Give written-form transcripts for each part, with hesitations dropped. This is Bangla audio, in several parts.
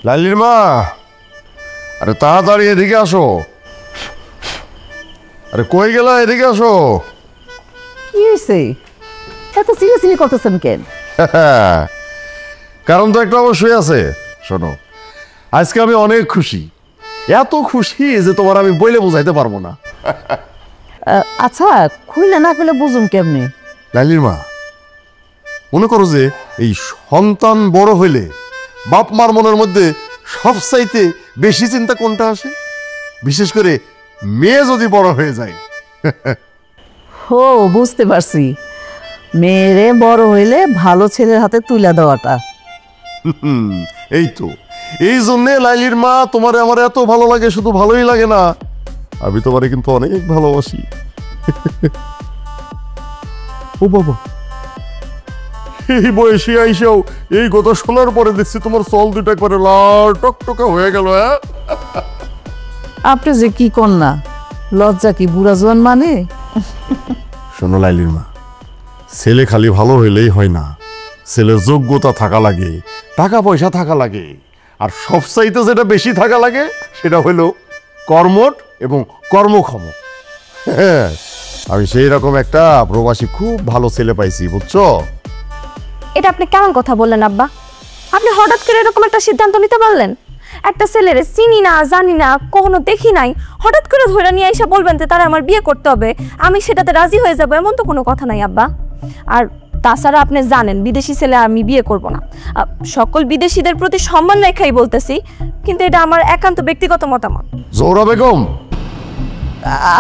লাইলির মা, আরে তাড়াতাড়ি এদিকে আসো। আরে কই গেলা, এদিকে আসো। কি হয়েছে? এত চিনি করতেছেন কেন? কারণ তো একটা অবশ্যই আছে। শোনো, আজকে আমি অনেক খুশি, এত খুশি যে তোমার আমি বইলে বোঝাইতে পারবো না। আচ্ছা, খুইলে না খুলে বুঝুম কেমনি? লাইলির মা, মনে করো যে এই সন্তান বড় হইলে বাপ মার মনের মধ্যে সবচাইতে বেশি চিন্তা কোনটা আসে? বিশেষ করে মেয়ে যদি বড় হয়ে যায়। ও, বুঝতে পারছি, মেয়েরে বড় হইলে ভালো ছেলের হাতে তুলে দেওয়াটা। এই তো, এই জন্যে লাইলির মা তোমারে আমার এত ভালো লাগে। শুধু ভালোই লাগে না, আমি তোমারে কিন্তু অনেক ভালোবাসি। ও বাবা, এই বয়সে আইসাও এই কথা শোনার পরে দেখছি তোমার চল দুটো একবারে লাল টকটকা হয়ে গেল। আপনি যে কি কন্যা, লজ্জা কি বুড়া জোয়ান মানে? শোনো লাইলির মা, ছেলে খালি ভালো হইলেই হয় না, ছেলের যোগ্যতা থাকা লাগে, টাকা পয়সা থাকা লাগে, আর সবচাইতে যেটা বেশি থাকা লাগে সেটা হলো কর্মঠ এবং কর্মক্ষম। আমি সেই রকম একটা প্রবাসী খুব ভালো ছেলে পাইছি, বুঝছো? এটা আপনি কেমন কথা বললেন আব্বা? আপনি হঠাৎ করে এরকম একটা সিদ্ধান্ত নিতে পারলেন? একটা ছেলেরে চিনি না, জানি না, কখনো দেখি নাই, হঠাৎ করে ধরে নিয়ে এসে বলবেন যে তারা আমার বিয়ে করতে হবে, আমি সেটাতে রাজি হয়ে যাবো, এমন তো কোনো কথা নাই আব্বা। আর তাছাড়া আপনি জানেন বিদেশি ছেলে আমি বিয়ে করব না। সকল বিদেশিদের প্রতি সম্মান রেখাই বলতেছি, কিন্তু এটা আমার একান্ত ব্যক্তিগত মতামত। জোহরা বেগম,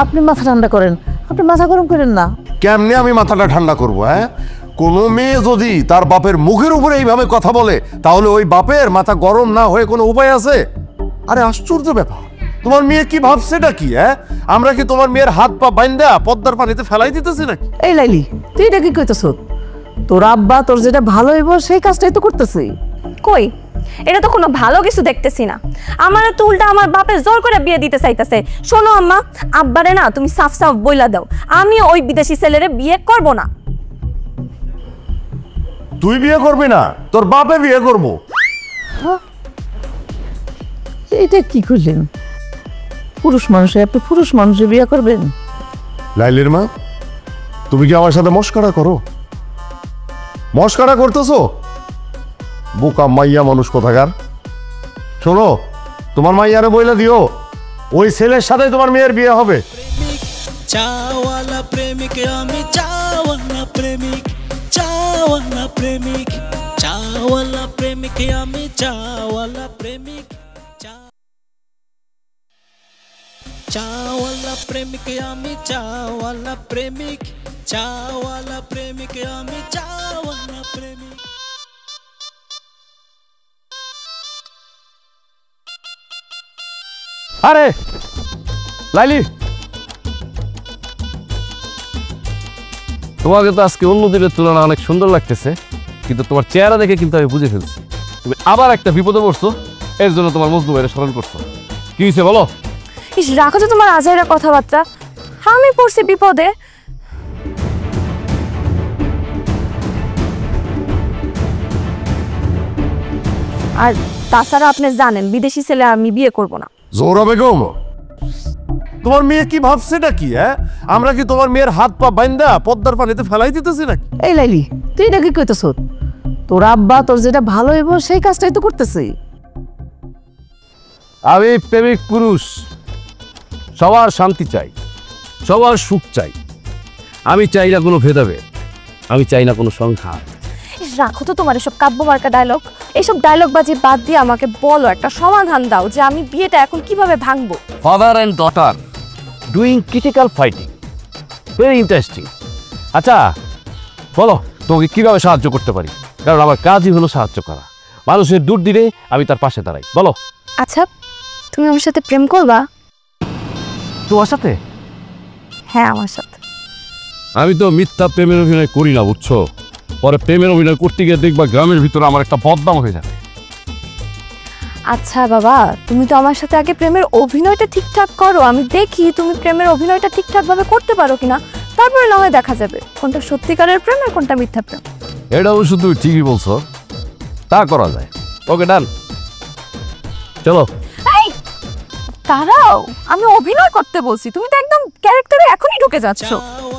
আপনি মাথা ঠান্ডা করেন, আপনি মাথা গরম করেন না। কেমনে আমি মাথাটা ঠান্ডা করবো? কোনো মেয়ে যদি তার বাপের মুখের উপরে এইভাবে কথা বলে, তাহলে ওই বাপের মাথা গরম না হয়ে কোনো উপায় আছে? আরে আশ্চর্য ব্যাপার, তোমার মেয়ে কি ভাবছে এটা কি? আমরা কি তোমার মেয়ের হাত পা বাইন্দা পদ্মার পানিতে ফেলাই দিতেছি নাকি? এই লাইলি, তুই এটা কি কইতেছ? তোর আব্বা তোর যেটা ভালো হইব সেই কাজটাই তো করতেছি। কই, এটা তো কোনো ভালো কিছু দেখতেছি না। আমার তো উল্টা আমার বাপের জোর করে বিয়ে দিতে চাইতেছে। শোনো আম্মা, আব্বারে না তুমি সাফ সাফ বইলা দাও, আমি ওই বিদেশি ছেলেরে বিয়ে করব না। তুই বিয়ে করবি না? তোর বাপে বিয়ে করবো। এটা কি করলেন? পুরুষ মানুষে আপনি পুরুষ মানুষে বিয়ে করবেন? লাইলির মা, তুমি কি আমার সাথে মস্করা করো? মস্করা করতেছো? বোকা মাইয়া মানুষ কোথাকার। শোনো, তোমার মাইয়ারে বইলা দিও ওই ছেলের সাথে তোমার মেয়ের বিয়ে হবে। চাওয়ালা প্রেমিক আমি, চাওয়ালা প্রেমিক, চাওয়ালা প্রেমিক, চাওয়ালা প্রেমিক আমি, চাওয়ালা প্রেমিক, চাওয়ালা প্রেমিক আমি, চাওয়ালা প্রেমিক, চাওয়ালা প্রেমিক আমি, চাওয়ালা প্রেমিক। আরে লাইলি, তোমাকে তো আজকে অন্য দিনের তুলনায় অনেক সুন্দর লাগতেছে, কিন্তু তোমার চেহারা দেখে কিন্তু আমি বুঝে ফেলছি তুমি আবার একটা বিপদে পড়ছো। এর জন্য তোমার মজনু ভাইয়ের স্মরণ করছো। কি হয়েছে বলো? ইস, রাখো তো তোমার আজাইরা কথাবার্তা। আমি পড়ছি বিপদে? আর তাছাড়া আপনি জানেন বিদেশি ছেলে আমি বিয়ে করব না। জোহরা বেগম, তোমার মেয়ে কি ভাবছে এটা কি? আমরা কি তোমার মেয়ের হাত পা বাইন্দা পদ্মার পানিতে ফেলাই দিতেছি নাকি? এই লাইলি, তুই এটা কি কইতেছ? তোর আব্বা তোর যেটা ভালো হইব সেই কাজটাই তো করতেছি। আমি প্রেমিক পুরুষ, সবার শান্তি চাই, সবার সুখ চাই। আমি চাই না কোনো ভেদাভেদ, আমি চাই না কোনো সংঘাত। রাখো তো তোমার এসব কাব্য মার্কা ডায়লগ। এইসব ডায়লগ বাজি বাদ দিয়ে আমাকে বলো, একটা সমাধান দাও যে আমি বিয়েটা এখন কিভাবে ভাঙবো। Father and daughter doing critical fighting, very interesting. আচ্ছা বলো, তোমাকে কিভাবে সাহায্য করতে পারি? কারণ আমার কাজই হলো সাহায্য করা। মানুষের দূর দিলে আমি তার পাশে দাঁড়াই। বলো। আচ্ছা, তুমি আমার সাথে প্রেম করবা? তোমার সাথে? হ্যাঁ, আমার সাথে। আমি তো মিথ্যা প্রেমের অভিনয় করি না, বুঝছো? পরে প্রেমের অভিনয় করতে গিয়ে দেখবা গ্রামের ভিতরে আমার একটা বদনাম হয়ে যাবে। আচ্ছা বাবা, তুমি তো আমার সাথে আগে প্রেমের অভিনয়টা ঠিকঠাক করো, আমি দেখি তুমি প্রেমের অভিনয়টা ঠিকঠাক ভাবে করতে পারো কিনা, তারপরে না হয় দেখা যাবে কোনটা সত্যিকারের প্রেম আর কোনটা মিথ্যা প্রেম। এটা অবশ্য তুমি ঠিকই বলছো। তা করা যায়। ওকে ডান, চলো। এই দাঁড়াও, আমি অভিনয় করতে বলছি, তুমি তো একদম ক্যারেক্টারে এখনই ঢুকে যাচ্ছ।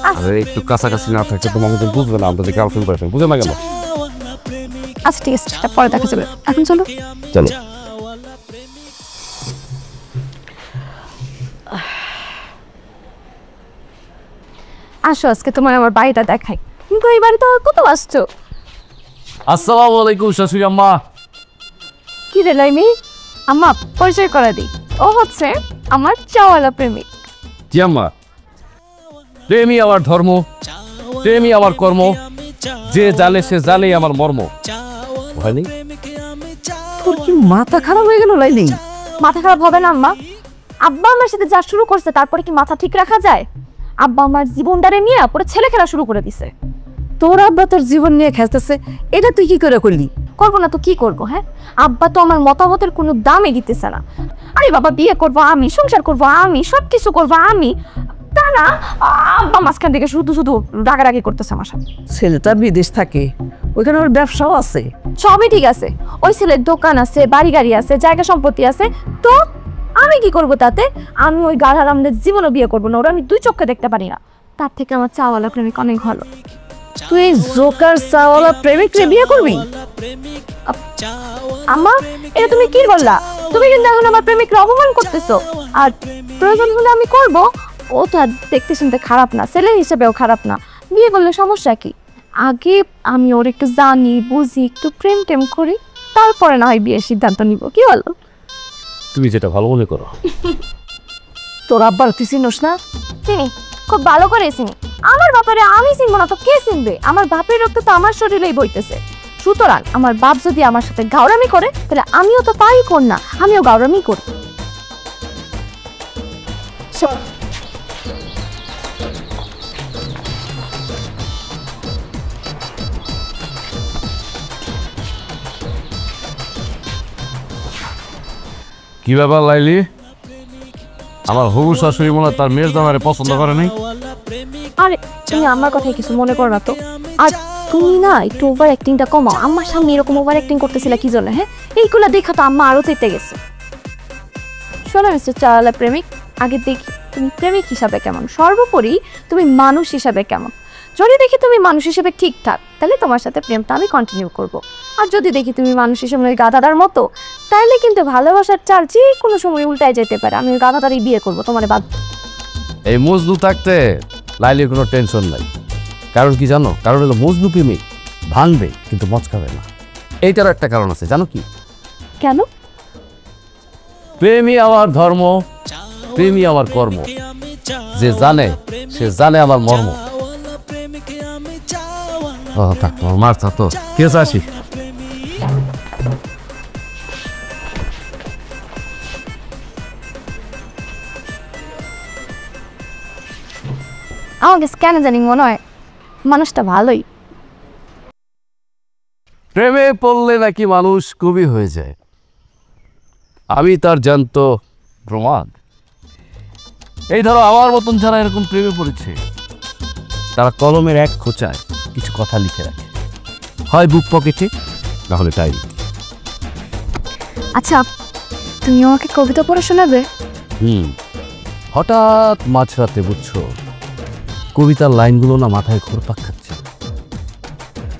আরে একটু কাছাকাছি না থাকলে তোমাকে তো বুঝবে না, আমরা যে গার্লফ্রেন্ড বয়ফ্রেন্ড, বুঝে না গেল। আচ্ছা ঠিক আছে, সেটা পরে দেখা যাবে, এখন চলো। চলো। আসো আজকে তোমার আমার বাড়িটা দেখাই। কিন্তু এই বাড়িতে কত আসছো? আসসালামু আলাইকুম শাশুড়ি আম্মা। কি রে লাইমি, আম্মা পরিচয় করে দিই, ও হচ্ছে আমার চাওয়ালা প্রেমিক। জি আম্মা, প্রেমই আমার ধর্ম, প্রেমই আমার কর্ম, যে জানে সে জানেই আমার মর্ম। হয়নি? তোর কি মাথা খারাপ হয়ে গেল লাইলি? মাথা খারাপ হবে না আম্মা? আব্বা আমার সাথে যা শুরু করছে তারপরে কি মাথা ঠিক রাখা যায়? আব্বা আমার জীবনটারে নিয়ে পুরো ছেলে খেলা শুরু করে দিছে। তোর আব্বা তোর জীবন নিয়ে খেলতেছে, এটা তুই কি করে করলি? করবো না তো কি করবো? হ্যাঁ, আব্বা তো আমার মতামতের কোনো দামই দিতেছে না। আরে বাবা, বিয়ে করবো আমি, সংসার করবো আমি, সবকিছু করবো আমি, তা না আব্বা মাঝখান থেকে শুধু শুধু রাগারাগি করতেছে আমার সাথে। ছেলেটা বিদেশ থাকে, ওইখানে ওর ব্যবসাও আছে। সবই ঠিক আছে, ওই ছেলের দোকান আছে, বাড়ি গাড়ি আছে, জায়গা সম্পত্তি আছে, তো আমি কি করব তাতে? আমি ওই গাধার আমাদের জীবনও বিয়ে করবো না, ওরা আমি দুই চোখে দেখতে পারি না। তার থেকে আমার চাওয়ালা প্রেমিক অনেক ভালো। তুই এই জোকার চাওয়ালা প্রেমিককে বিয়ে করবি? আম্মা, এটা তুমি কি বললা? তুমি কিন্তু এখন আমার প্রেমিককে অপমান করতেছো। আর প্রয়োজন হলে আমি করব, ও তো আর দেখতে শুনতে খারাপ না, ছেলে হিসেবেও খারাপ না, বিয়ে করলে সমস্যা কি? আগে আমি ওর একটু জানি বুঝি, একটু প্রেম টেম করি, তারপরে না হয় বিয়ের সিদ্ধান্ত নিব, কি বলো? তুমি যেটা ভালো মনে করো। তোর আব্বার তুই চিনোস না? চিনি, খুব ভালো করে চিনি। আমার বাপারে আমি চিনবো না তো কে চিনবে? আমার বাপের রক্ত তো আমার শরীরেই বইতেছে। সুতরাং আমার বাপ যদি আমার সাথে গাওরামি করে, তাহলে আমিও তো তাই কর না, আমিও গাওরামি করি। কি ব্যাপার লাইলি, আমার হবু শাশুড়ি মনে হয় তার মেয়ের জামাইরে পছন্দ করে নাই? আরে তুমি আমার কথাই কিছু মনে করো না তো। আর তুমি না একটু ওভার অ্যাক্টিংটা কমাও। আমার সামনে এরকম ওভার অ্যাক্টিং করতেছিলা কি জন্য? হ্যাঁ, এইগুলা দেখা তো আম্মা আরো চেতে গেছে। শোনো মিস্টার চাওয়ালা প্রেমিক, আগে দেখি তুমি প্রেমিক হিসাবে কেমন, সর্বোপরি তুমি মানুষ হিসাবে কেমন। যদি দেখি তুমি মানুষ হিসেবে ঠিকঠাক, তাহলে তোমার সাথে প্রেমটা আমি কন্টিনিউ করব। আর যদি দেখি তুমি মানুষ হিসেবে ওই গাধাদার মতো, তাহলে কিন্তু ভালোবাসার চাল যে কোনো সময় উল্টায় যেতে পারে। আমি ওই গাধাদারই বিয়ে করবো, তোমার বাদ। এই মজনু থাকতে লাইলির কোনো টেনশন নাই। কারণ কি জানো? কারণ হলো মজনু প্রেমিক ভাঙবে কিন্তু মচকাবে না। এইটারও একটা কারণ আছে, জানো কি? কেন? প্রেমই আমার ধর্ম, প্রেমই আমার কর্ম, যে জানে সে জানে আমার মর্ম। মারছা তো কে আসি। আমাকে কেন জানি মনে হয় মানুষটা ভালোই। প্রেমে পড়লে নাকি মানুষ কবি হয়ে যায়। আমি তার জ্যান্ত প্রমাণ। এই ধরো আমার মতন যারা এরকম প্রেমে পড়েছে, তারা কলমের এক খোঁচায় কিছু কথা লিখে রাখে, হয় বুক পকেটে, না হলে ডায়েরি। আচ্ছা, তুমি আমাকে কবিতা পড়ে শোনাবে? হঠাৎ মাঝরাতে বুঝছো, কবিতার লাইনগুলো না মাথায় ঘুরপাক খাচ্ছে।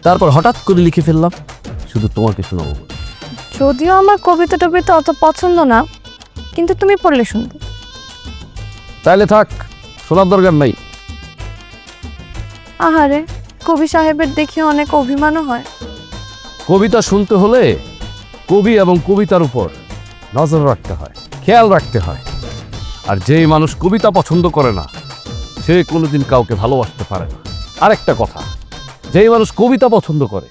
তারপর হঠাৎ করে লিখে ফেললাম, শুধু তোমাকে শোনাবো। যদিও আমার কবিতা টবিতা অত পছন্দ না, কিন্তু তুমি পড়লে শুনবে। তাইলে থাক, শোনার দরকার নাই। আহারে, কবি সাহেবের দেখি অনেক অভিমানও হয়। কবিতা শুনতে হলে কবি এবং কবিতার উপর নজর রাখতে হয়, খেয়াল রাখতে হয়। আর যেই মানুষ কবিতা পছন্দ করে না, সে কোনোদিন কাউকে ভালোবাসতে পারে না। আরেকটা কথা, যেই মানুষ কবিতা পছন্দ করে,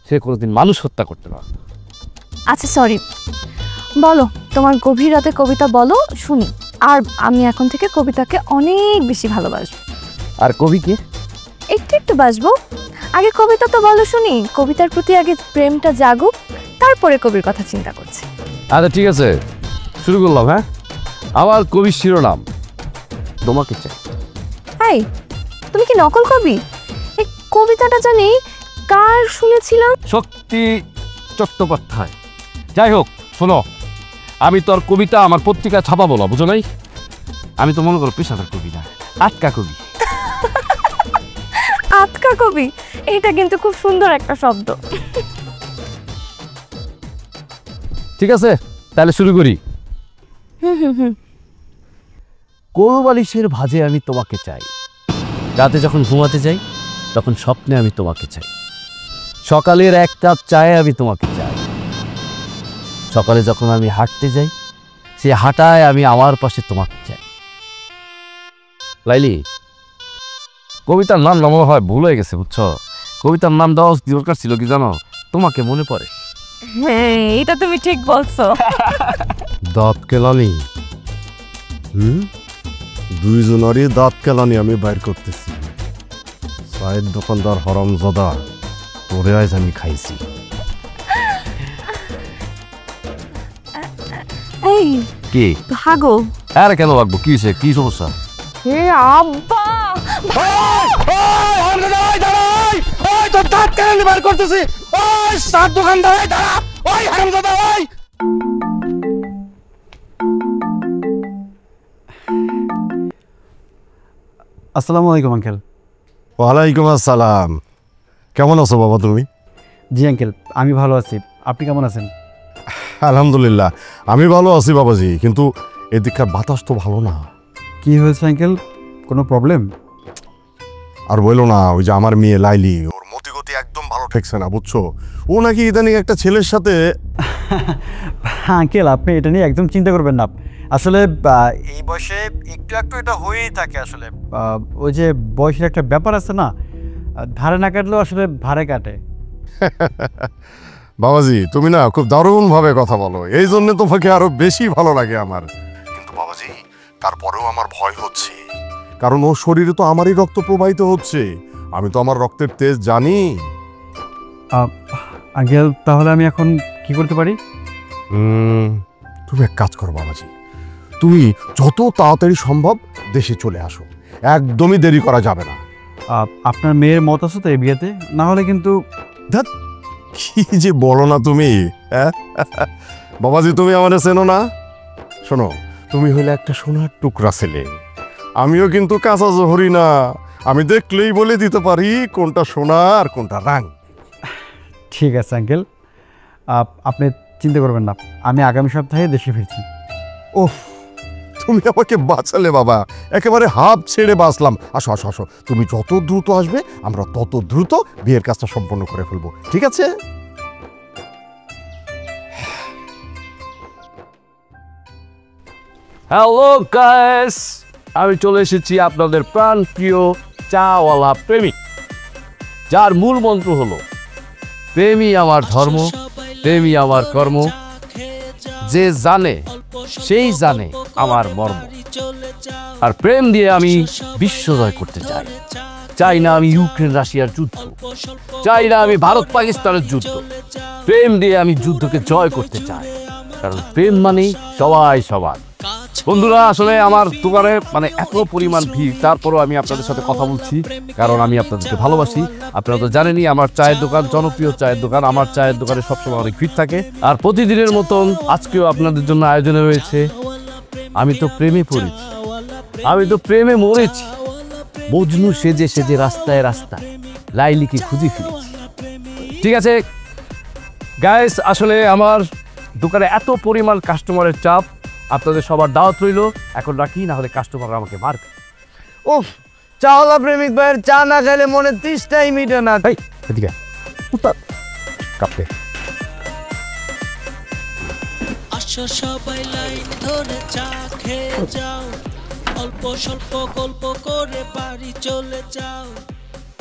সে কোনোদিন মানুষ হত্যা করতে পারে না। আচ্ছা সরি, বলো তোমার গভীর রাতে কবিতা বলো, শুনি। আর আমি এখন থেকে কবিতাকে অনেক বেশি ভালোবাসবো। আর কবিকে একটু একটু বাসবো। আগে কবিতা তো বলো শুনি, কবিতার প্রতি আগে প্রেমটা জাগুক, তারপরে কবির কথা চিন্তা করছি। আচ্ছা ঠিক আছে, শুরু করলাম। হ্যাঁ, আমার কবির শিরোনাম তোমাকে চাই। হাই, তুমি কি নকল কবি? এই কবিতাটা জানি কার শুনেছিলাম। শক্তি চট্টোপাধ্যায়। যাই হোক, শোনো, আমি তোর কবিতা আমার পত্রিকায় ছাপাবো না, বুঝো নাই? আমি তো মনে করো পেশাদার কবি না, আটকা কবি। আতকা কবি, এটা কিন্তু খুব সুন্দর একটা শব্দ। ঠিক আছে, তাহলে শুরু করি। কোল বালিশের ভাঁজে আমি তোমাকে চাই, রাতে যখন ঘুমাতে যাই তখন স্বপ্নে আমি তোমাকে চাই, সকালের এক কাপ চায়ে আমি তোমাকে চাই, সকালে যখন আমি হাঁটতে যাই সে হাঁটায় আমি আমার পাশে তোমাকে চাই। লাইলি, কবিতার নাম মনে হয় ভুল হয়ে গেছে, বুঝছো? কবিতার নাম দেওয়া দরকার ছিল কি জানো? তোমাকে মনে পড়ে। হ্যাঁ, এটা তুমি ঠিক বলছো। দাঁত কেলানি। দুইজনেরই দাঁত কেলানি আমি বাইর করতেছি। চায়ের দোকানদার হরমজাদা, তোরে আজ আমি খাইছি। এই কি? ভাগো। আরে কেন লাগবো? কি হয়েছে? কি সমস্যা? হে আব্বা, আসসালামু আলাইকুম আঙ্কেল। ওয়ালাইকুম আসসালাম। কেমন আছো বাবা তুমি? জি আঙ্কেল, আমি ভালো আছি। আপনি কেমন আছেন? আলহামদুলিল্লাহ, আমি ভালো আছি বাবাজি, কিন্তু এদিককার বাতাস তো ভালো না। কি হয়েছে আঙ্কেল? কোনো প্রবলেম? আর বললো না, ওই যে আমার মেয়ে লাইলি, ওর মতিগতি একদম ভালো ঠেকছে না, বুঝছো? ও নাকি ইদানিং একটা ছেলের সাথে। আঙ্কেল, আপনি এটা নিয়ে একদম চিন্তা করবেন না। আসলে এই বয়সে একটু একটু এটা হয়েই থাকে। আসলে ওই যে বয়সের একটা ব্যাপার আছে না, ধারে না কাটলেও আসলে ভারে কাটে। বাবাজি, তুমি না খুব দারুণভাবে কথা বলো, এই জন্য তোমাকে আরো বেশি ভালো লাগে আমার। কিন্তু বাবাজি, তারপরেও আমার ভয় হচ্ছে, কারণ ওর শরীরে তো আমারই রক্ত প্রবাহিত হচ্ছে। আমি তো আমার রক্তের তেজ জানি। আঙ্কেল, তাহলে আমি এখন কি করতে পারি? তুমি এক কাজ করো বাবাজি, তুমি যত তাড়াতাড়ি সম্ভব দেশে চলে আসো, একদমই দেরি করা যাবে না। আপনার মেয়ের মত আছে তো এই বিয়েতে? না হলে কিন্তু। ধ্যাৎ, কি যে বলো না তুমি, হ্যাঁ? বাবাজি, তুমি আমাদের চেনো না? শোনো, তুমি হইলে একটা সোনার টুকরা ছেলে, আমিও কিন্তু কাঁচা জহরি না। আমি দেখলেই বলে দিতে পারি কোনটা সোনা আর কোনটা রাং। ঠিক আছে আঙ্কেল, আপনি চিন্তা করবেন না, আমি আগামী সপ্তাহে দেশে ফিরছি। ওহ, তুমি আমাকে বাঁচালে বাবা, একেবারে হাফ ছেড়ে বাঁচলাম। আসো আসো আসো, তুমি যত দ্রুত আসবে আমরা তত দ্রুত বিয়ের কাজটা সম্পন্ন করে ফেলবো, ঠিক আছে? হ্যালো গাইস, আমি চলে এসেছি আপনাদের প্রাণ প্রিয় চাওয়ালা প্রেমিক, যার মূল মন্ত্র হলো প্রেমই আমার ধর্ম, প্রেমই আমার কর্ম, যে জানে সেই জানে আমার মর্ম। আর প্রেম দিয়ে আমি বিশ্ব জয় করতে চাই। চাই না আমি ইউক্রেন রাশিয়ার যুদ্ধ, চাই না আমি ভারত পাকিস্তানের যুদ্ধ। প্রেম দিয়ে আমি যুদ্ধকে জয় করতে চাই, কারণ প্রেম মানেই সবাই সবার। বন্ধুরা, আসলে আমার দোকানে মানে এত পরিমাণ ভিড়, তারপরও আমি আপনাদের সাথে কথা বলছি, কারণ আমি আপনাদেরকে ভালোবাসি। আপনারা তো জানেনই আমার চায়ের দোকান জনপ্রিয় চায়ের দোকান, আমার চায়ের দোকানে সবসময় অনেক ভিড় থাকে। আর প্রতিদিনের মতন আজকেও আপনাদের জন্য আয়োজনে রয়েছে আমি তো প্রেমে পড়েছি, আমি তো প্রেমে মরেছি, মজনু সেজে সেজে রাস্তায় রাস্তায় লাইলিকে খুঁজে ফিরেছি। ঠিক আছে গাইস, আসলে আমার দোকানে এত পরিমাণ কাস্টমারের চাপ, আপনাদের সবার দাওয়াত রইল। এখন রাখি, না হলে কাস্টমার আমাকে মারবে। ও চাওয়ালা প্রেমিক ভাইয়ের চা না খেলে মনে 30টাই মিটে না। এদিকে কাপড়ে আসো সবাই লাইন ধরে চা খেয়ে যাও, অল্প স্বল্প গল্প করে বাড়ি চলে যাও।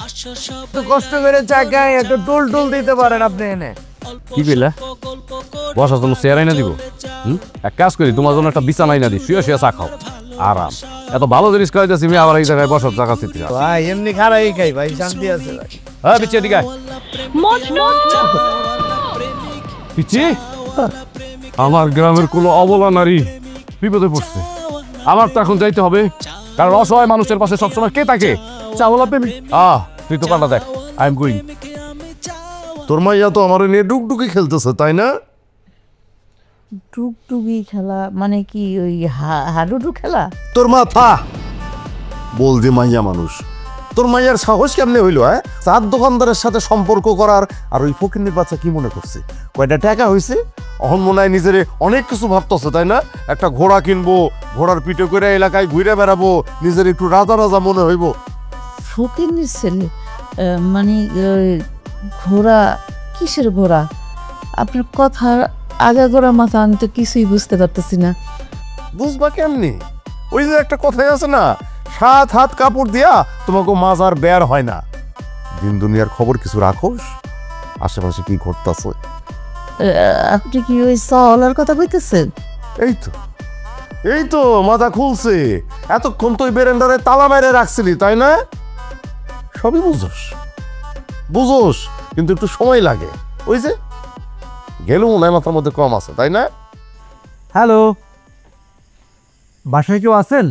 আসো সবাই একটু কষ্ট করে চা খাই, একটু টুল টুল দিতে পারেন আপনি এনে। কি কইলা? বসার জন্য চেয়ার আইনা দিব? এক কাজ করি, তোমার জন্য একটা বিছানা আইনা দিই, শুয়ে শুয়ে চা খাও, আরাম। এত ভালো জিনিস খাইতেছি, আমি আবার এই জায়গায় বসার জায়গা চিন্তা। ভাই এমনি খারাই খাই ভাই, শান্তি আছে ভাই। হ্যাঁ পিচ্ছি, এদিকে আয়। পিচ্ছি, আমার গ্রামের কোনো অবলা নারী বিপদে পড়ছে, আমার তো এখন যাইতে হবে, কারণ অসহায় মানুষের পাশে সবসময় কে থাকে? চাওয়ালা প্রেমিক। তুই তো কাটা দেখ, আই এম গোয়িং। তোর মাইয়া তো আমার নিয়ে ডুকডুকি খেলতেছে, তাই না? টুকটুকি খেলা মানে কি ওই হাডুডু খেলা? তোর মাথা বল যে মাইয়া মানুষ, তোর মাইয়ার সাহস কেমনে হইলো? হ্যাঁ, চার দোকানদারের সাথে সম্পর্ক করার। আর ওই ফকিন্নির বাচ্চা কি মনে করছে কয়টা টাকা হয়েছে? অহন মনে হয় নিজের অনেক কিছু ভাবতেছে, তাই না? একটা ঘোড়া কিনবো, ঘোড়ার পিঠে করে এলাকায় ঘুরে বেড়াবো, নিজের একটু রাজা রাজা মনে হইব। ফকিন্নির ছেলে মানে ঘোড়া? কিসের ঘোড়া? আপনার কথা আগাগোড়া মাথা, আমি তো কিছুই বুঝতে পারতেছি না। বুঝবা কেমনি? ওই যে একটা কথাই আছে না, 7 হাত কাপড় দিয়া তোমাকে মাজার বের হয় না। দিন দুনিয়ার খবর কিছু রাখোস, আশেপাশে কি ঘটতেছে? আপনি কি ওই সাওয়ালার কথা কইতেছেন? এই তো মাথা খুলছে। এতক্ষণ তো ওই বেরেন্ডারে তালা মেরে রাখছিলি, তাই না? সবই বুঝোস, কিন্তু একটু সময় লাগে। ওই যে গেল মনে হয় মাথার মধ্যে কম আছে, তাই না? হ্যালো, বাসায় কেউ আছেন?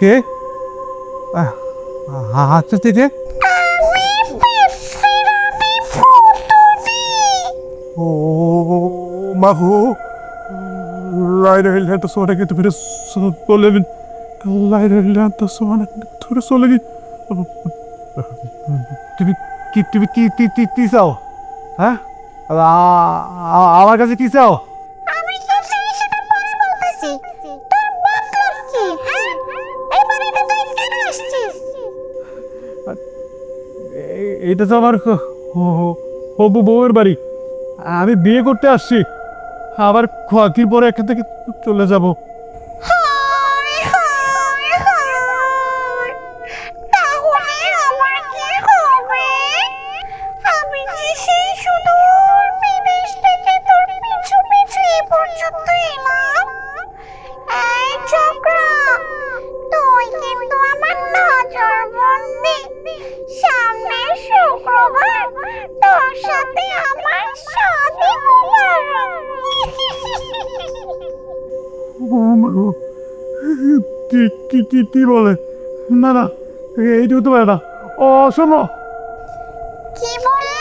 কে? আচ্ছা থেকে ও মাহু লাইরে তো সোনা কিন্তু ফিরে চলে গেল। লাইরে তো সোনা ধরে চলে গেল। তুমি কি তুমি কি কি চাও? হ্যাঁ, আমার কাছে কি চাও? আমি তো সেটা পরে বলতেছি। তোর মতলব কি? হ্যাঁ, এই বাড়িতে তুই কেন আসছিস? এইটা তো আমার হবু বউয়ের বাড়ি। আমি বিয়ে করতে আসছি, আবার কয়েকদিন পরে এখান থেকে চলে যাব। তাহলে আমার কি হবে? আমি যে সেই সুদূর বিদেশ থেকে তোর পিছু পিছু এ পর্যন্ত এলাম। এই ছোকরা, তুই কিন্তু আমার নজর বন্দি। সামনের শুক্রবার তোর সাথে আমার শাদী কি বলে? না না, এইটা হতে পারে না। অসম্ভব। কি বললি?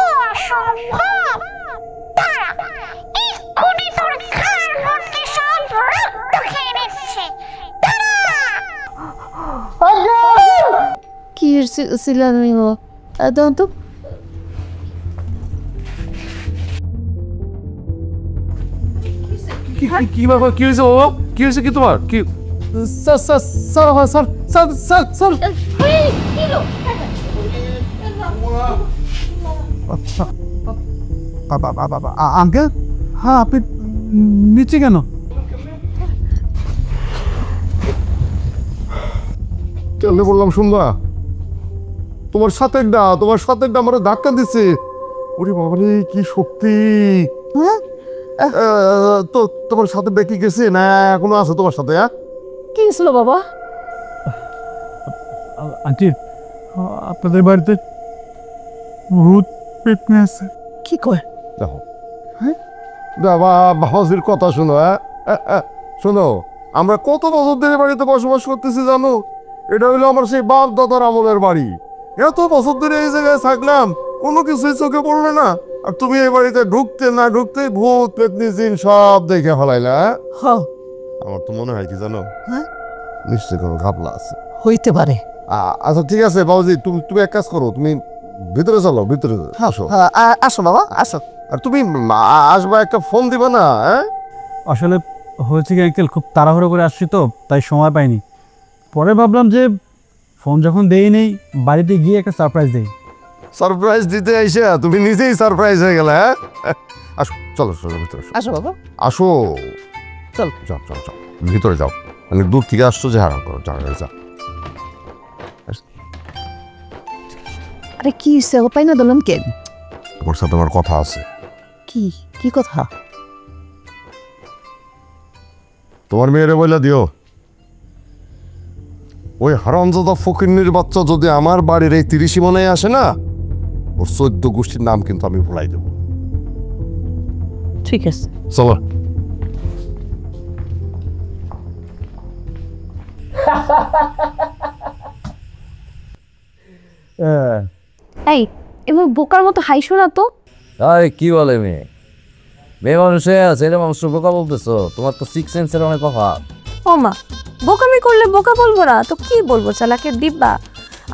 অসম্ভব? দাঁড়া, এক্ষুনি তোর ঘাড় ভর্তি সব রক্ত খেয়ে নিচ্ছে। কি ছিলেন দাও তো। কি ব্যাপার? কি হয়েছে বাবা? কি হয়েছে কি তোমার? কি sir sir sir sir sir sir sir uncle, হ্যাঁ আপনি নিচে কেন? কেমনে বললাম শুনবা? তোমার সাথে আমার ধাক্কা দিচ্ছে। ওরে বাবারে, কি শক্তি! তো তোমার সাথে বেঁকে গেছে না এখনো আছে তোমার সাথে? হ্যাঁ, কি ছিল বাবা? আন্টি, আপনাদের বাড়িতে ভূত পেটনে আছে। কি কয়? দেখো, হ্যাঁ বাবা, বাবাজির কথা শোনো। শোনো, আমরা কত বছর ধরে বাড়িতে বসবাস করতেছি জানো? এটা হইলো আমার সেই বাপ দাদার আমলের বাড়ি। এত বছর ধরে এই জায়গায় থাকলাম, কোনো কিছুই চোখে পড়লে না। আর তুমি এই বাড়িতে ঢুকতে না ঢুকতে ভূত পেতনি জিন সব দেখে ফেলাইলা। হ্যাঁ, আমার তো মনে হয় কি জানো, হ্যাঁ, নিশ্চয়ই কোনো ঘাপলা আছে। হইতে পারে। আচ্ছা ঠিক আছে বাবুজি, তুমি এক কাজ করো, তুমি ভিতরে চলো, ভিতরে আসো। আসো বাবা, আসো। আর তুমি আসবা, একটা ফোন দিবা না? হ্যাঁ, আসলে হয়েছে কি আঙ্কেল, খুব তাড়াহুড়ো করে আসছি তো, তাই সময় পাইনি। পরে ভাবলাম যে ফোন যখন দেই নেই, বাড়িতে গিয়ে একটা সারপ্রাইজ দেই। সারপ্রাইজ দিতে আইসা তুমি নিজেই সারপ্রাইজ হয়ে গেলে। হ্যাঁ, আসো, চলো চলো ভিতরে আসো বাবা, আসো। চল। যাও যাও যাও, ভিতরে যাও। অনেক দূর থেকে আসছো, যে হারাম করো, যাও যাও। আরে কি হয়েছে? ও পাই না দিলাম কেন? তোমার সাথে আমার কথা আছে। কি কি কথা? তোমার মেয়েরে বইলা দিও, ওই হারামজাদা ফকিন্নির বাচ্চা যদি আমার বাড়ির এই 30 সীমানায় আসে না, ওর 14 গোষ্ঠীর নাম কিন্তু আমি ভুলাই দেব। ঠিক আছে। চলো। এই এবার বোকার মতো হাইসো না তো। আরে কি বলে মেয়ে, মেয়ে মানুষে আছে এটা মানুষ বোকা বলতেছো? তোমার তো সিক্স সেন্সের অনেক অভাব। ও মা, বোকামি করলে বোকা বলবো না তো কি বলবো, চালাকের দিব্যা।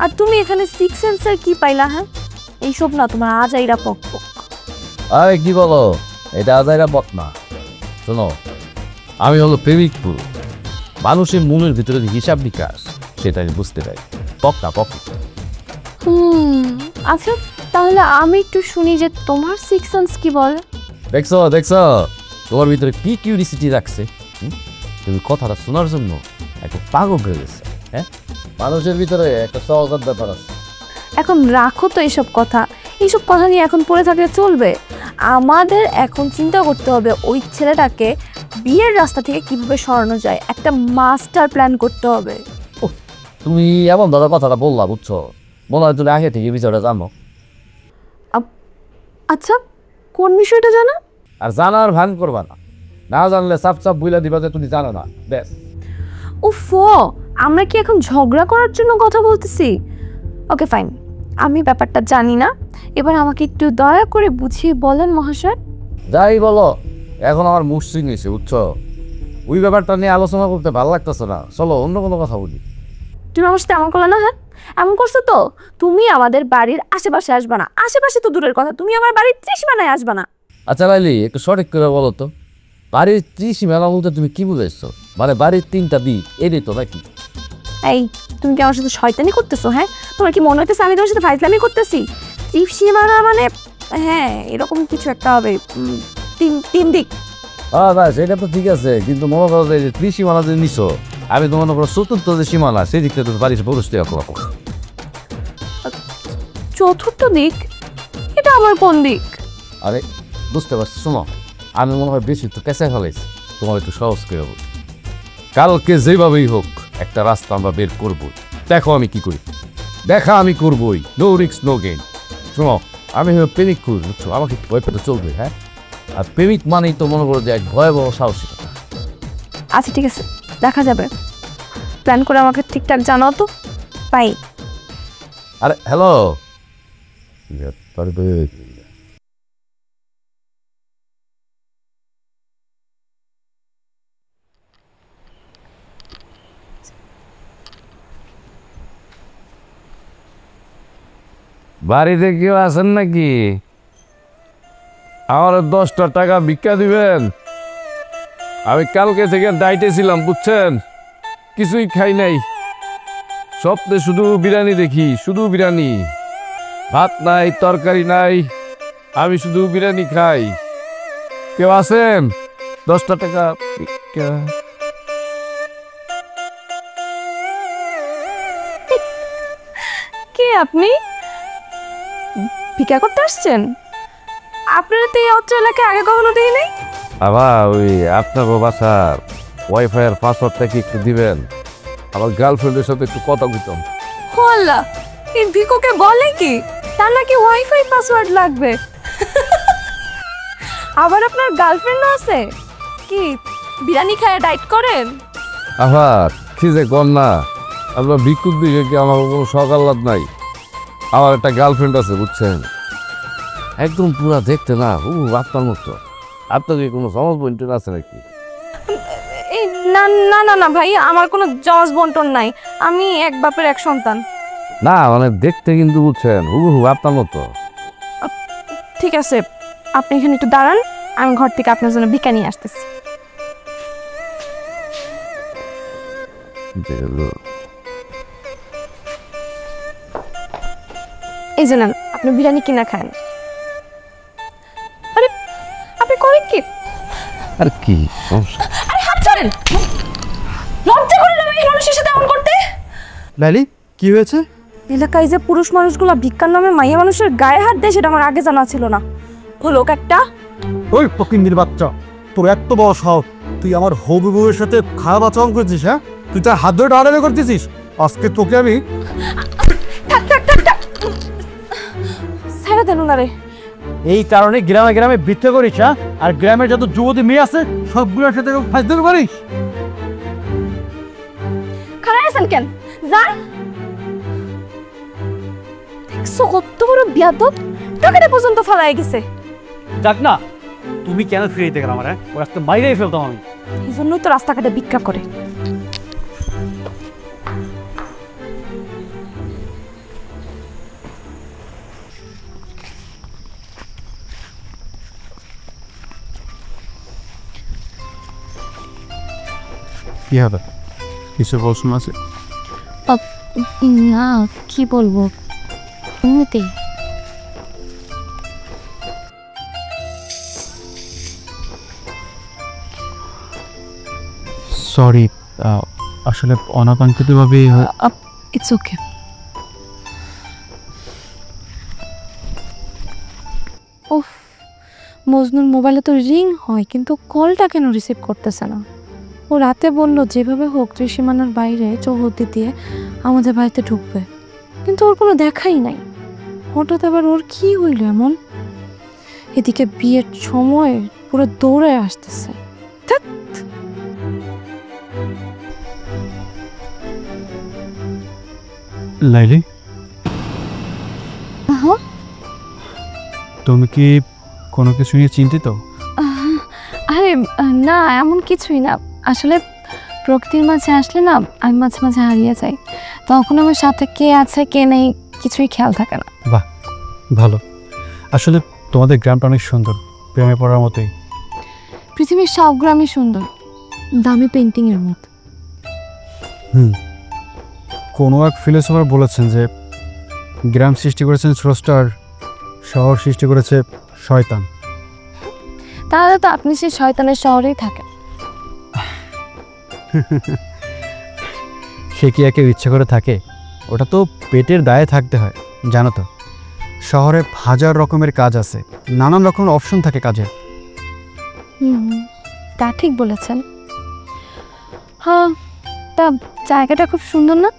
আর তুমি এখানে সিক্স সেন্সের কি পাইলা? হ্যাঁ এইসব না, তোমার আজাইরা পক পক। আরে কি বলো, এটা আজাইরা বক না। শোনো, আমি হলো প্রেমিক পুরুষ, মানুষের মনের ভিতরে যে হিসাব নিকাশ সেটা আমি বুঝতে পারি। পক না পক। আচ্ছা তাহলে আমি একটু শুনি যে তোমার সিক্স সেন্স কি বলে। দেখছো দেখছো তোমার ভিতরে কি কিউরিসিটি রাখছে। তুমি কথাটা শোনার জন্য একটা পাগল হয়ে গেছে। হ্যাঁ, মানুষের ভিতরে একটা সহজাত ব্যাপার আছে। এখন রাখো তো এইসব কথা, এইসব কথা নিয়ে এখন পড়ে থাকলে চলবে? আমাদের এখন চিন্তা করতে হবে ওই ছেলেটাকে বিয়ের রাস্তা থেকে কিভাবে সরানো যায়, একটা মাস্টার প্ল্যান করতে হবে। তুমি এমন দাদা কথাটা বললা, বুঝছো? মনে হয় তুমি আগে থেকে বিষয়টা জানো। আচ্ছা কোন বিষয়টা জানা? আর জানার ভান করবা না, না জানলে সাপ সাপ বুইলা দিবা যে তুমি জানো না। ব্যাস। উফো, আমরা কি এখন ঝগড়া করার জন্য কথা বলতেছি? ওকে ফাইন, আমি ব্যাপারটা জানি না, এবার আমাকে একটু দয়া করে বুঝিয়ে বলেন মহাশয়। যাই বলো, এখন আমার মুড সুইং হয়েছে, বুঝছো? ওই ব্যাপারটা নিয়ে আলোচনা করতে ভালো লাগতেছে না, চলো অন্য কোনো কথা বলি। তুমি আমার সাথে এমন করলে না? হ্যাঁ এমন করছো তো, তুমি আমাদের বাড়ির আশেপাশে আসবা না। আশেপাশে তো দূরের কথা, তুমি আমার বাড়ির ত্রিসীমানায় আসবা না। আচ্ছা লাইলি, একটু সঠিক করে বলো তো, বাড়ির ত্রিসীমানা বলতে তুমি কি বুঝেছো? মানে বাড়ির 3টা দিক এটাই তো নাকি? এই তুমি কি আমার সাথে শয়তানি করতেছো? হ্যাঁ তোমার কি মনে হইতেছে আমি তোমার সাথে ফাইজলামি করতেছি? ত্রিসীমানা মানে হ্যাঁ এরকম কিছু একটা হবে, তিন দিক। হ্যাঁ না সেটা তো ঠিক আছে, কিন্তু মনে করো যে ত্রিসীমানা যে নিছো, আমি তো মনে করো চতুর্থ যে সীমানা সেই দিকটা তো বাড়ির প্রবেশ দেওয়া করো। চতুর্থ দিক? এটা আবার কোন দিক? আরে বুঝতে পারছি, শোনো, আমি মনে হয় বেশি তো কেঁচা ফেলাইছি, তোমার একটু সহজ করে বলি। কালকে যেভাবেই হোক একটা রাস্তা আমরা বের করবো। দেখো আমি কি করি, দেখা আমি করবোই, নো রিস্ক নো গেইন। শোনো, আমি প্রেমিক করি, বুঝছো? আমাকে ভয় পেতে চলবে। হ্যাঁ, আর প্রেমিক মানেই তো মনে করো যে এক ভয়াবহ সাহসিকতা। আচ্ছা ঠিক আছে, দেখা যাবে। প্ল্যান করে আমাকে ঠিকঠাক জানাও তো। বাই। আরে হ্যালো, বাড়িতে কেউ আছেন নাকি? আমার 10টা টাকা ভিক্ষা দিবেন। আমি কালকে থেকে ডাইটে ছিলাম, বুঝছেন? কিছুই খাই নাই, স্বপ্নে শুধু বিরিয়ানি দেখি, শুধু বিরিয়ানি। ভাত নাই, তরকারি নাই, আমি শুধু বিরিয়ানি খাই। কেউ আছেন? 10টা টাকা ভিক্ষা। কে আপনি? ভিক্ষা করতে আসছেন? আপনারা তো এই অত্র এলাকায় আগে কখনো দেই নাই। আবার ওই আপনার বাসার ওয়াইফাইয়ের পাসওয়ার্ডটা কি একটু দিবেন? আমার গার্লফ্রেন্ডের সাথে একটু কথা বলতাম। হোলা, এই ভিকোকে বলে কি তার নাকি ওয়াইফাই পাসওয়ার্ড লাগবে? আবার আপনার গার্লফ্রেন্ড আছে কি? বিরিয়ানি খায় ডাইট করেন? আবার কি যে কর না, আপনার ভিক্ষুর দিকে কি আমার কোনো শখ আহ্লাদ নাই? আমার একটা গার্লফ্রেন্ড আছে, বুঝছেন? একদম পুরা দেখতে না আপনার মতো। আপনার কি কোনো সমাজ বন্টন আছে নাকি? এই না না না না ভাই, আমার কোনো জজ বন্টন নাই, আমি এক বাপের এক সন্তান। না মানে দেখতে কিন্তু, বুঝছেন, হুবহু আপনার মতো। ঠিক আছে, আপনি এখানে একটু দাঁড়ান, আমি ঘর থেকে আপনার জন্য ভিক্ষা নিয়ে আসতেছি। এই যে নেন, আপনি বিরিয়ানি কিনা খান। আরে আপনি করেন কি? আর কি সমস্যা? আরে হাত ছাড়েন, লজ্জা করে না এই মানুষের সাথে এমন করতে? লাইলি কি হয়েছে? এলাকায় যে পুরুষ মানুষগুলো ভিক্ষার নামে মাইয়া মানুষের গায়ে হাত দেয় সেটা আমার আগে জানা ছিল না। হলো একটা ওই ফকিন্দির বাচ্চা, তোর এত বড় সাহস, তুই আমার হবু বউয়ের সাথে খারাপ আচরণ করছিস? হ্যাঁ, তুই তার হাত ধরে টানাটানি করতেছিস। আজকে তোকে আমি থাক থাক থাক থাক, ছেড়ে দেন না রে। এই কারণে গ্রামে গ্রামে ভিক্ষা করিস? হ্যাঁ, আর গ্রামের যত যুবতী মেয়ে আছে সবগুলোর সাথে ফাইজলামি করিস? খারাপ আছে আসতেছেন কেন? যান। দেখছো কত বড় বিয়াদব, টাকাটা পর্যন্ত ফালাই গেছে। যাক না, তুমি কেন ফিরে দিতে গেলাম? আমার ও রাস্তা বাইরেই ফেলতাম আমি। এই জন্যই তো রাস্তাঘাটে ভিক্ষা করে। কি হবে? কিছু প্রশ্ন আছে? না, কি বলবো, এমনিতেই। সরি, আসলে অনাকাঙ্ক্ষিতভাবেই ইটস ওকে। ওহ, মজনুর মোবাইলে তো রিং হয়, কিন্তু কলটা কেন রিসিভ করতেছে না? ও রাতে বললো যেভাবে হোক ত্রিসীমানার বাইরে চৌহদ্দি দিয়ে আমাদের বাড়িতে ঢুকবে, কিন্তু ওর কোনো দেখাই নাই। হঠাৎ আবার ওর কি হইল এমন? এদিকে বিয়ের সময় পুরো দৌড়ে আসতেছে। লাইলি, তুমি কি কোনো কিছু নিয়ে চিন্তিত? আরে না, এমন কিছুই না। আসলে প্রকৃতির মাঝে আসলে না, আমি মাঝে মাঝে হারিয়ে যাই। তখন আমার সাথে কে আছে কে নেই কিছুই খেয়াল থাকে না। বাহ, ভালো। আসলে তোমাদের গ্রামটা অনেক সুন্দর, প্রেমে পড়ার মতোই। পৃথিবীর সব গ্রামই সুন্দর, দামি পেন্টিংয়ের মতো। কোনো এক ফিলোসফার বলেছেন যে গ্রাম সৃষ্টি করেছেন স্রষ্টা, আর শহর সৃষ্টি করেছে শয়তান। তাহলে তো আপনি সেই শয়তানের শহরেই থাকেন। সে কি একে ইচ্ছে করে থাকে? ওটা তো পেটের দায়ে থাকতে হয়, জানো তো। শহরে হাজার রকমের কাজ আছে, নানান রকমের অপশন থাকে কাজের। তা ঠিক বলেছেন। হ্যাঁ, তা জায়গাটা খুব সুন্দর না?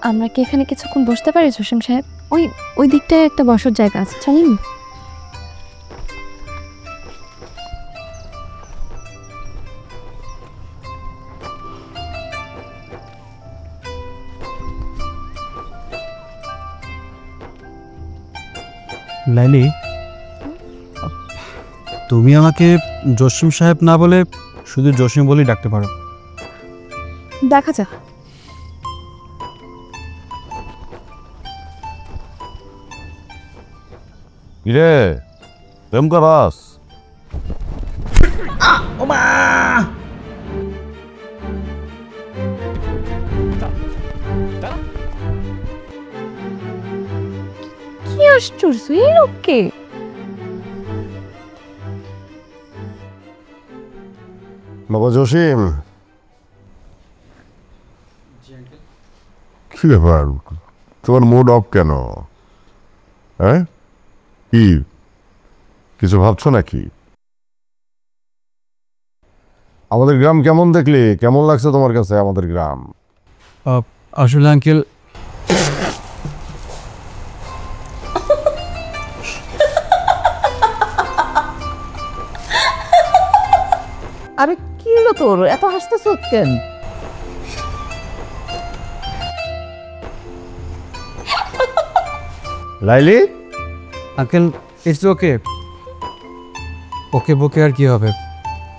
আমরা কি এখানে কিছুক্ষণ বসতে পারি জসিম সাহেব? ওই দিকটায় একটা বসার জায়গা আছে, চলেন। লাইলি, তুমি আমাকে জসিম সাহেব না বলে শুধু জসিম বলেই ডাকতে পারো। দেখা যাক। কিরে, প্রেম করাস? কি আশ্চর্য, এই লোককে! বাবা জসিম, কি ব্যাপার? তোমার মুড অফ কেন? হ্যাঁ, কি কিছু ভাবছো নাকি? আমাদের গ্রাম কেমন দেখলে? কেমন লাগছে তোমার কাছে আমাদের গ্রাম? আসলে আঙ্কেল, আরে কি হলো তোর, এত হাসতেছ কেন? Laili, uncle it's okay. ওকে বকে আর কি হবে?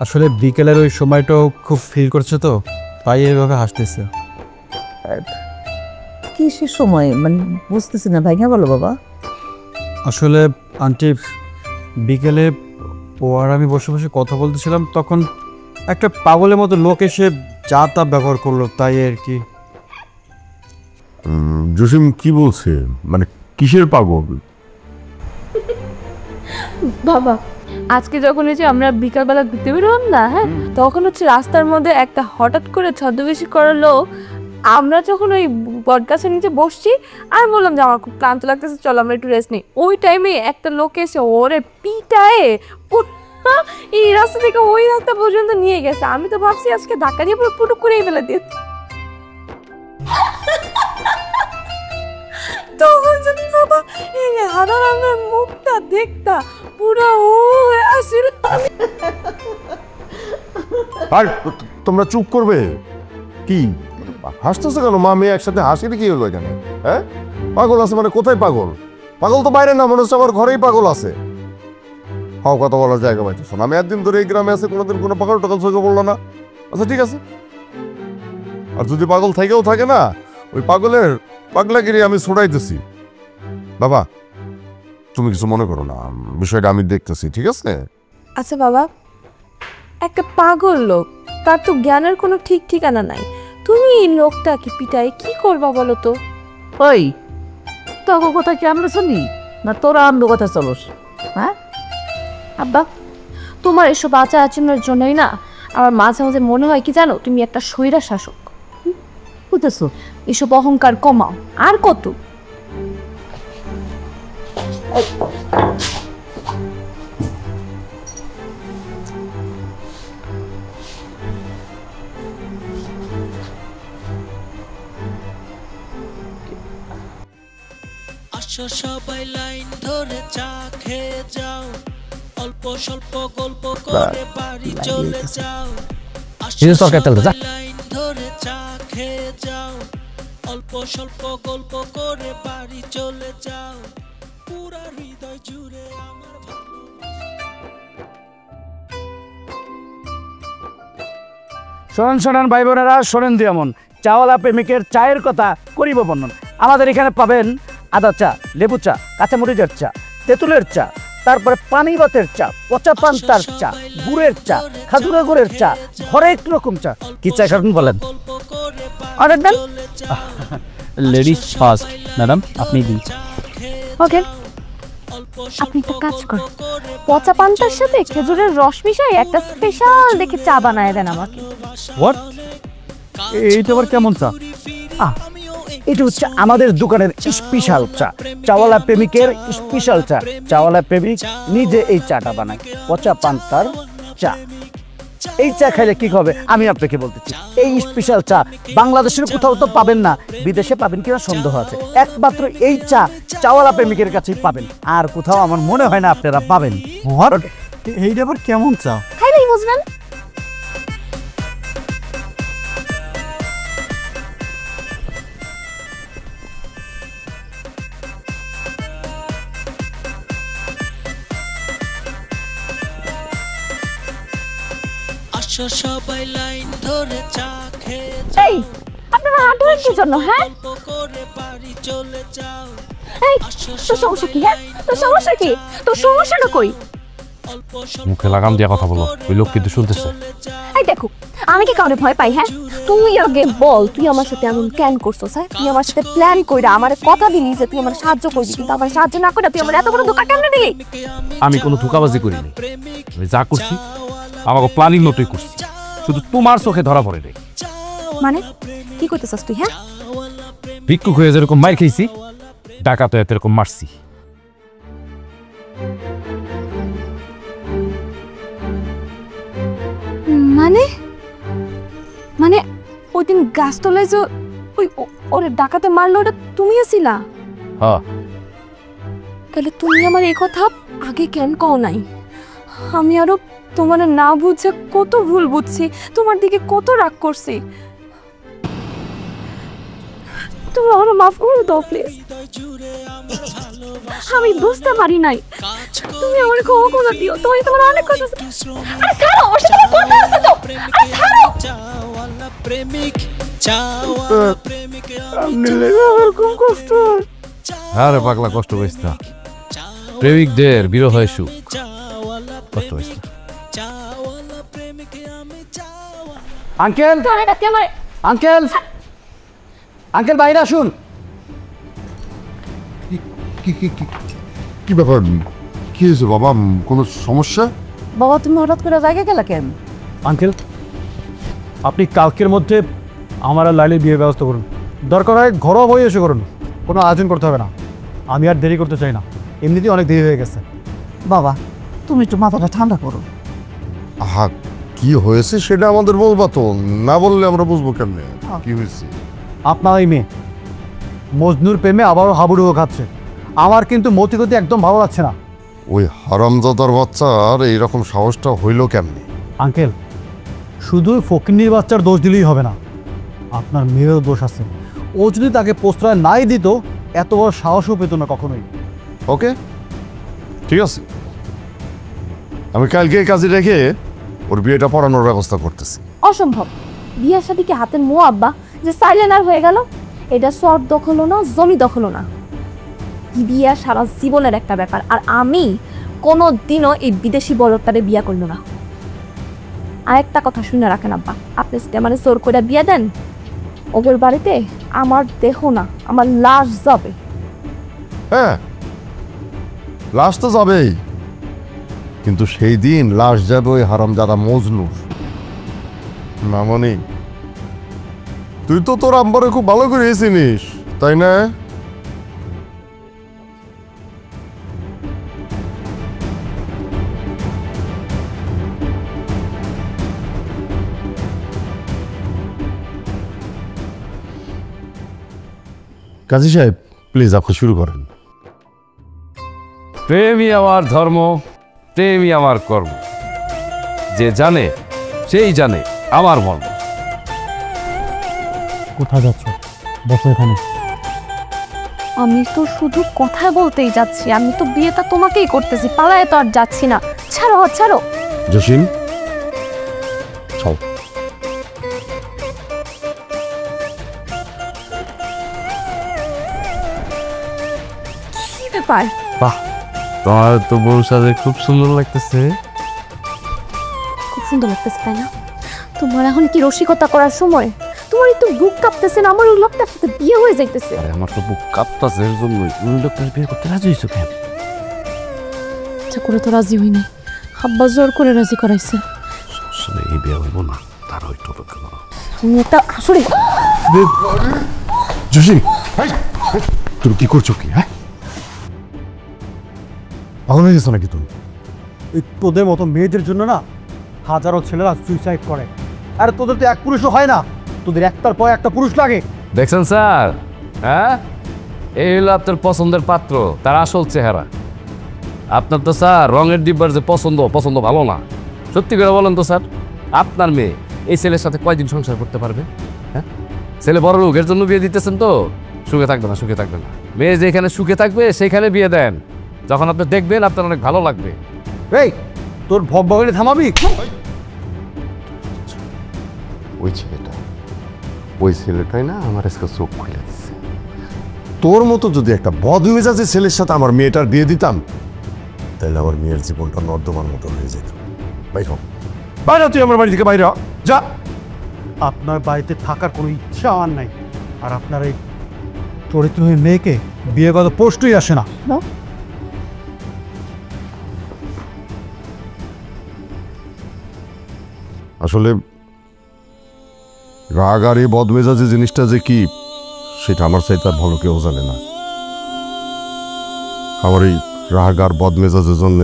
আসলে বিকেলের ওই সময়টাও খুব ফিল করছে, তো তাই এইভাবে হাসতেছে। কিসের সময় মানে বুঝতেছি না, ভাইয়া বলো বাবা। আসলে আন্টি, বিকেলে ও আর আমি বসে বসে কথা বলতেছিলাম, তখন একটা পাগলের মতো লোক এসে যা তা ব্যবহার করলো, তাই আর কি। জসিম কি বলছে? মানে কিসের পাগল? বাবা, আজকে যখন এই যে আমরা বিকালবেলা ঘুরতে বেরোলাম না, হ্যাঁ, তখন হচ্ছে রাস্তার মধ্যে একটা হঠাৎ করে ছদ্মবেশী করা লোক, আমরা যখন ওই বটগাছের নিচে বসছি, আমি বললাম যে আমার খুব ক্লান্ত লাগতেছে, চলো আমরা একটু রেস্ট নিই। ওই টাইমে একটা লোক এসে ওরে পিটায়ে এই রাস্তা থেকে ওই রাস্তা পর্যন্ত নিয়ে গেছে। আমি তো ভাবছি আজকে ধাক্কা দিয়ে পুরো পুটুক করেই ফেলে দিয়ে। তখন যদি বাবা এই হাদার আমার মুখটা দেখতা, পুরো ও আসির। আর তোমরা চুপ করবে কি? হাসতেছে কেন? মা মেয়ে একসাথে হাসির কি হলো এখানে? হ্যাঁ, পাগল আছে মানে কোথায় পাগল? পাগল তো বাইরে না, মনে হচ্ছে আমার ঘরেই পাগল আছে। হাও কথা বলার জায়গা পাইতেছো না। আমি একদিন ধরে এই গ্রামে আছে, কোনোদিন কোনো পাগল টাগল চোখে পড়লো না। আচ্ছা ঠিক আছে, আর যদি পাগল থেকেও থাকে না, ওই পাগলের পাগলাগিরি আমি ছড়াইতেছি। বাবা তুমি কিছু মনে করো না, বিষয়টা আমি দেখতেছি, ঠিক আছে? আচ্ছা বাবা, একটা পাগল লোক, তার তো জ্ঞানের কোনো ঠিক ঠিকানা নাই। তুমি এই লোকটাকে পিটাই কি করবা বলো তো? ওই তোর কথা কি আমরা শুনি না তোরা আমরা কথা চলোস? হ্যাঁ আব্বা, তোমার এসব আচার আচরণের জন্যই না আমার মাঝে মাঝে মনে হয় কি জানো, তুমি একটা স্বৈরা শাসক। বুঝতেছো? এসব অহংকার কমাও। আর কত? আসো সবাই লাইন ধরে চা খেয়ে যাও, অল্প স্বল্প গল্প করে বাড়ি চলে যাও। আসো সবাই লাইন ধরে চা খেয়ে যাও, অল্প স্বল্প গল্প করে বাড়ি চলে যাও। পুরা হৃদয় জুড়ে আমার শোনেন শোনেন ভাই বোনেরা, শোনেন দিয়ামন, চাওয়ালা প্রেমিকের চায়ের কথা করিব বর্ণন। আমাদের এখানে পাবেন আদা চা, লেবু চা, কাঁচামরিচের চা, তেঁতুলের চা, তারপরে পানি ভাতের চা, পচা পান্তার চা, গুড়ের চা, খাজুরা গুড়ের চা, হরেক রকম চা। কি চা খাবেন বলেন? অর্ডার দেন। লেডিস ফার্স্ট ম্যাডাম, আপনি দিন। ওকে, আপনি একটা কাজ করেন, পচা পান্তার সাথে খেজুরের রস মিশাই একটা স্পেশাল দেখে চা বানায় দেন আমাকে। হোয়াট? এইটা আবার কেমন চা? এটা হচ্ছে আমাদের দোকানের স্পেশাল চা, চাওয়ালা প্রেমিকের স্পেশাল চা। চাওয়ালা প্রেমিক নিজে এই চাটা বানায়, পচা পান্তার চা। এই চা খাইলে কি হবে আমি আপনাকে বলতেছি। এই স্পেশাল চা বাংলাদেশের কোথাও তো পাবেন না, বিদেশে পাবেন কিনা সন্দেহ আছে। একমাত্র এই চা চাওয়ালা প্রেমিকের কাছেই পাবেন, আর কোথাও আমার মনে হয় না আপনারা পাবেন। এইটা আবার কেমন চা? খাইলেই বুঝবেন। আসো সবাই লাইন ধরে চা খেয়ে এই আপনারা হাঁটুরেন কি জন্য? হ্যাঁ, করে বাড়ি চলে যাও। এই তোর সমস্যা কি? হ্যাঁ, তোর সমস্যা কি? তোর সমস্যাটা কই? মুখে লাগাম দিয়া কথা বলো, ওই লোক কিন্তু শুনতেছে। এই দেখো, আমি কি কাউরে ভয় পাই? হ্যাঁ, তুই আগে বল, তুই আমার সাথে এমন প্ল্যান করছস? হ্যাঁ, তুই আমার সাথে প্ল্যান কইরা আমার কথা দিলি যে তুই আমার সাহায্য করবি, কিন্তু আমার সাহায্য না করে তুই আমার এত বড় ধোঁকা কেমনে দিলি? আমি কোনো ধোঁকাবাজি করিনি, আমি যা করছি আমাকে প্ল্যানিং মতোই করছি, শুধু তোমার চোখে ধরা পড়ে নেই। মানে কি করতেছস তুই? হ্যাঁ, ভিক্ষুক হয়ে যেরকম মার খেয়েছি, ডাকাত হয়ে এরকম মারছি। মানে মানে ওই দিন গাছতলায় যে ওই ওরে ডাকাতে মারলো, ওটা তুমিও ছিলা? হ্যাঁ। তাহলে তুমি আমার এই কথা আগে কেন কও নাই? আমি আরো তোমার না বুঝে কত ভুল বুঝছি, তোমার দিকে কত রাগ করছি। তুমি আমার মাফ করে দাও প্লিজ। আমি বুঝতে পারি নাই, তুমি আমার ক্ষমা করে দিও। তুমি তোমার অনেক কথা। আরে ছাড়ো, ওর সাথে কথা আছে তো। আরে ছাড়ো। চাওয়ালা প্রেমিক, চাওয়ালা প্রেমিক আপনি লেগে আমার খুব কষ্ট হয়। আরে পাগলা, কষ্ট পাইস না, প্রেমিকদের বিরহ হয় সুখ, কষ্ট পাইস না। আঙ্কেল, আঙ্কেল, আঙ্কেল বাইরে আসুন। কি ব্যাপার? কি হয়েছে বাবা? কোনো সমস্যা? বাবা তুমি হঠাৎ করে জায়গা গেলা কেন? আঙ্কেল, আপনি কালকের মধ্যে আমার আর লাইলের বিয়ের ব্যবস্থা করুন। দরকার হয় ঘরোয়া বই এসে করুন, কোনো আয়োজন করতে হবে না। আমি আর দেরি করতে চাই না, এমনিতেই অনেক দেরি হয়ে গেছে। বাবা তুমি একটু মাথাটা ঠান্ডা করো। আহা, কি হয়েছে সেটা আমাদের বলবা তো, না বললে আমরা বুঝবো কেমনে কি হয়েছে। আপনার এই মেয়ে মজনুর প্রেমে আবারও হাবুডুবু খাচ্ছে। আমার কিন্তু মতিগতি একদম ভালো লাগছে না। ওই হারামজাদার বাচ্চার এইরকম সাহসটা হইল কেমনে? আঙ্কেল, শুধু ফকিন্নির বাচ্চার দোষ দিলেই হবে না, আপনার মেয়েরও দোষ আছে। ও যদি তাকে প্রশ্রয় নাই দিত এত বড় সাহসও পেত না কখনোই। ওকে, ঠিক আছে, আমি কালকে কাজে রেখে ওর বিয়েটা পড়ানোর ব্যবস্থা করতেছি। অসম্ভব, বিয়ের সাথে কি হাতের মো আব্বা যে সাইলেন্ট হয়ে গেল? এটা শহর দখলও না, জমি দখলও না, বিয়ে সারা জীবনের একটা ব্যাপার। আর আমি কোনো দিনও এই বিদেশি বলদটারে বিয়ে করলো না। আর একটা কথা শুনে রাখেন আব্বা, আপনি যদি আমার জোর করে বিয়ে দেন, ওদের বাড়িতে আমার দেহ না, আমার লাশ যাবে। হ্যাঁ, লাশ তো যাবেই, কিন্তু সেই দিন লাশ যাবে ওই হারামজাদা মজনুর। মামনি, তুই তো তোর আম্বারে খুব ভালো করে চিনিস, তাই না? কাজী সাহেব, প্লিজ আপনি শুরু করেন। প্রেমই আমার ধর্ম, প্রেমই আমার কর্ম, যে জানে সেই জানে আমার মর্ম। কোথায় যাচ্ছ? বসো এখানে। আমি তো শুধু কথা বলতেই যাচ্ছি, আমি তো বিয়েটা তোমাকেই করতেছি, পালায় তো আর যাচ্ছি না। ছাড়ো ছাড়ো। জসিম, চল। কি ব্যাপার? বাহ, তোমার তো বউ সাজে খুব সুন্দর লাগতেছে। খুব সুন্দর লাগতেছে, তাই না? তোমার এখন কি রসিকতা করার সময়? তোমার একটু বুক কাঁপতেছে না? আমার ওই লোকটার সাথে বিয়ে হয়ে যাইতেছে। আরে আমার তো বুক কাঁপতাছে, এর জন্যই তুমি লোকটার বিয়ে করতে রাজি হয়েছো কেন? আচ্ছা করে তো রাজি হইনি, আব্বা জোর করে রাজি করাইছে। আসলে এই বিয়ে হইব না, তার হয়তো কেন তুমি একটা আসলে জসিম, তুমি কি করছো কি? হ্যাঁ, পাগল হয়ে গেছো নাকি তুমি? এই তোদের মতো মেয়েদের জন্য না হাজারো ছেলেরা সুইসাইড করে। আর তোদের তো এক পুরুষও হয় না, তোদের একটার পর একটা পুরুষ লাগে। দেখছেন স্যার? হ্যাঁ, এই হলো আপনার পছন্দের পাত্র, তার আসল চেহারা। আপনার তো স্যার রঙের ডিব্বার যে পছন্দ ভালো না। সত্যি করে বলেন তো স্যার, আপনার মেয়ে এই ছেলের সাথে কয়দিন সংসার করতে পারবে? হ্যাঁ, ছেলে বড় লোকের জন্য বিয়ে দিতেছেন তো, সুখে থাকবে না, সুখে থাকবে না। মেয়ে যেখানে সুখে থাকবে সেইখানে বিয়ে দেন, যখন আপনি দেখবেন আপনার অনেক ভালো লাগবে। এই তোর ভববাগরে থামাবি? ওই ছেলেটাই না আমার আজকে চোখ খুলে দিচ্ছে। তোর মতো যদি একটা বদমেজাজি ছেলের সাথে আমার মেয়েটার বিয়ে দিতাম, তাহলে আমার মেয়ের জীবনটা নর্দমার মতো হয়ে যেত। বাইরে, তুই আমার বাড়ি থেকে বাইরে যা। আপনার বাড়িতে থাকার কোনো ইচ্ছা আমার নাই। আর আপনার এই চরিত্রহীন মেয়েকে বিয়ে করার প্রশ্নই আসে না। আসলে রাগ আর এই বদমেজাজি জিনিসটা যে কি, সেটা আমার চাইতে আর ভালো কেউ জানে না। আমার এই রাগ আর বদমেজাজের জন্য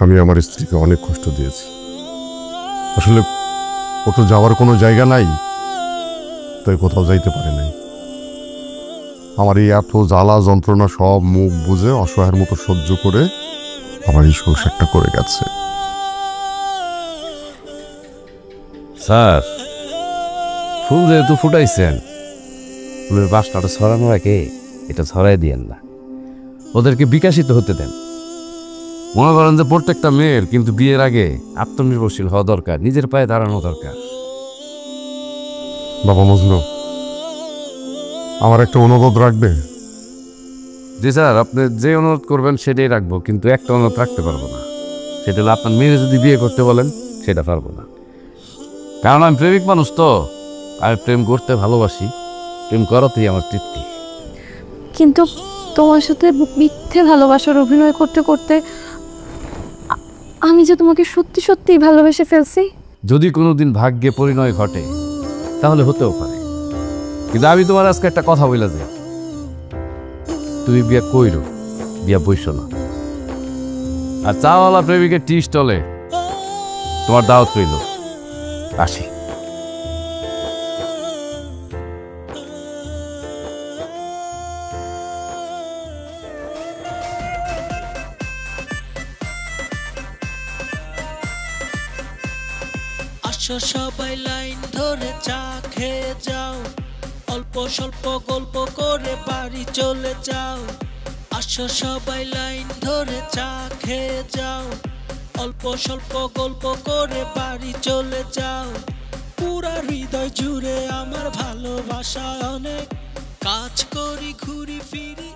আমি আমার স্ত্রীকে অনেক কষ্ট দিয়েছি। আসলে ও তো যাওয়ার কোনো জায়গা নাই, তাই কোথাও যাইতে পারে নাই। আমার এই এত জ্বালা যন্ত্রণা সব মুখ বুঝে অসহায়ের মতো সহ্য করে আমার এই সংসারটা করে গেছে। স্যার, ফুল যেহেতু ফুটাইছেন, ফুলের বাসনাটা ছড়ানোর আগে এটা ছড়াই দিয়েন না, ওদেরকে বিকাশিত হতে দেন। মনে করেন যে প্রত্যেকটা মেয়ের কিন্তু বিয়ের আগে আত্মনির্ভরশীল হওয়া দরকার, নিজের পায়ে দাঁড়ানো দরকার। বাবা মজনু, আমার একটা অনুরোধ রাখবে? জি স্যার, আপনি যে অনুরোধ করবেন সেটাই রাখবো, কিন্তু একটা অনুরোধ রাখতে পারবো না। সেটা হলো আপনার মেয়ে যদি বিয়ে করতে বলেন সেটা পারবো না, কারণ আমি প্রেমিক মানুষ তো। আমি প্রেম করতে ভালোবাসি, প্রেম করাতেই আমার তৃপ্তি। কিন্তু তোমার সাথে মিথ্যে ভালোবাসার অভিনয় করতে করতে আমি যে তোমাকে সত্যি সত্যিই ভালোবেসে ফেলছি। যদি কোনোদিন ভাগ্যে পরিণয় ঘটে তাহলে হতেও পারে, কিন্তু আমি তোমার আজকে একটা কথা বলে যাই, তুমি বিয়ে কইরো, বিয়া বইস না। আর চাওয়ালা প্রেমিকের টি স্টলে তোমার দাওয়াত রইল। আসি। আসো সবাই লাইন ধরে চা খেয়ে যাও, অল্প স্বল্প গল্প করে বাড়ি চলে যাও। আসো সবাই লাইন ধরে চা খেয়ে যাও, অল্প স্বল্প গল্প করে বাড়ি চলে যাও। পুরা হৃদয় জুড়ে আমার ভালোবাসা অনেক, কাজ করি ঘুরি ফিরি